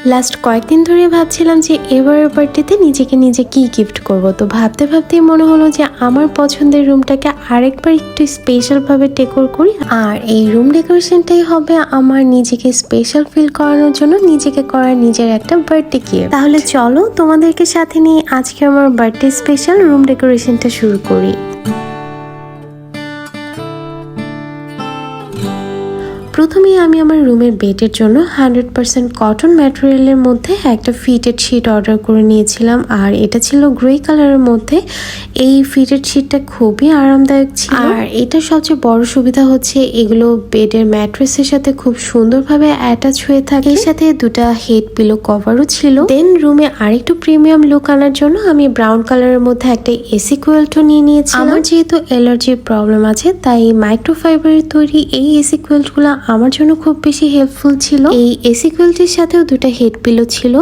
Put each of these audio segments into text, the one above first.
Last কয়েকদিন ধরে ভাবছিলাম যে এবারের বার্থডেতে নিজেকে নিজে কি গিফট করব। তো ভাবতে ভাবতেই মনে হলো যে আমার পছন্দের রুমটাকে আরেকবার একটু স্পেশাল ভাবে ডেকোর করি, আর এই রুম ডেকোরেশনটাই হবে আমার নিজেকে স্পেশাল ফিল করানোর জন্য নিজেকে করার নিজের একটা বার্থডে গিফট। তাহলে চলো তোমাদেরকে সাথে নিয়ে আজকে আমার বার্থডে স্পেশাল রুম ডেকোরেশনটা শুরু করি। প্রথমেই আমি আমার রুমের বেডের জন্য 100% কটন ম্যাটেরিয়ালের মধ্যে একটা ফিটেড শিট অর্ডার করে নিয়েছিলাম, আর এটা ছিল গ্রে কালারের মধ্যে। এই ফিটেড শিটটা খুবই আরামদায়ক ছিল, আর এটা সবচেয়ে বড় সুবিধা হচ্ছে এগুলো বেডের ম্যাট্রেসের সাথে খুব সুন্দরভাবে অ্যাটাচ হয়ে থাকে। এর সাথে দুটা হেড পিলো কভারও ছিল। দেন রুমে আরেকটু প্রিমিয়াম লুক আনার জন্য আমি ব্রাউন কালারের মধ্যে একটা এসি কোয়েলটো নিয়ে নিয়েছিলাম। আমার যেহেতু অ্যালার্জির প্রবলেম আছে, তাই মাইক্রোফাইবারের তৈরি এই এসি কোয়েলটগুলো আমার জন্য খুব বেশি হেল্পফুল ছিল। এই এসি কোয়েলটির সাথেও দুটা হেড পিলো ছিল,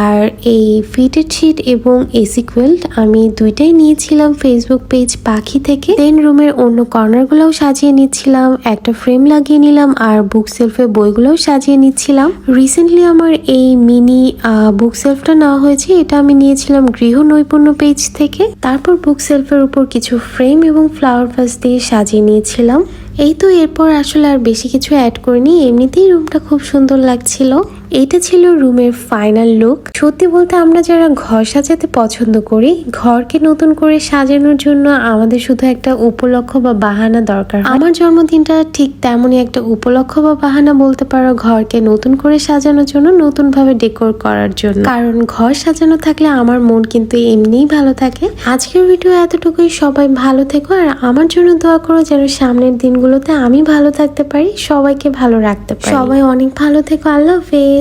আর এই ফিটেড শিট এবং এসি কোয়েল্ট আমি দুইটাই নিয়েছিলাম ফেসবুক পেজ পাখি থেকে। দেন রুমের অন্য কর্নার গুলোও সাজিয়ে নিচ্ছিলাম, একটা ফ্রেম লাগিয়ে নিলাম, আর বুক সেলফে বইগুলোও সাজিয়ে নিচ্ছিলাম। রিসেন্টলি আমার এই মিনি বুক সেলফটা নেওয়া হয়েছে, এটা আমি নিয়েছিলাম গৃহ নৈপুণ্য পেজ থেকে। তারপর বুক সেলফের উপর কিছু ফ্রেম এবং ফ্লাওয়ার ভাস দিয়ে সাজিয়ে নিয়েছিলাম। এই তো, এরপর আসলে আর বেশি কিছু অ্যাড করিনি, এমনিতেই রুমটা খুব সুন্দর লাগছিল। এটা ছিল রুমের ফাইনাল লুক। সত্যি বলতে আমরা যারা ঘর সাজাতে পছন্দ করি, ঘরকে নতুন করে সাজানোর জন্য আমাদের শুধু একটা উপলক্ষ বা বাহানা দরকার। আমার জন্মদিনটা ঠিক তেমনই একটা উপলক্ষ বা বাহানা বলতে পারো, ঘরকে নতুন করে সাজানোর জন্য, নতুন ভাবে ডেকোর করার জন্য। কারণ ঘর সাজানো থাকলে আমার মন কিন্তু এমনিই ভালো থাকে। আজকের ভিডিও এতটুকুই। সবাই ভালো থেকো, আর আমার জন্য দোয়া করো যেন সামনের দিনগুলোতে আমি ভালো থাকতে পারি, সবাইকে ভালো রাখতে পারি। সবাই অনেক ভালো থেকো। আল্লাহ হাফেজ।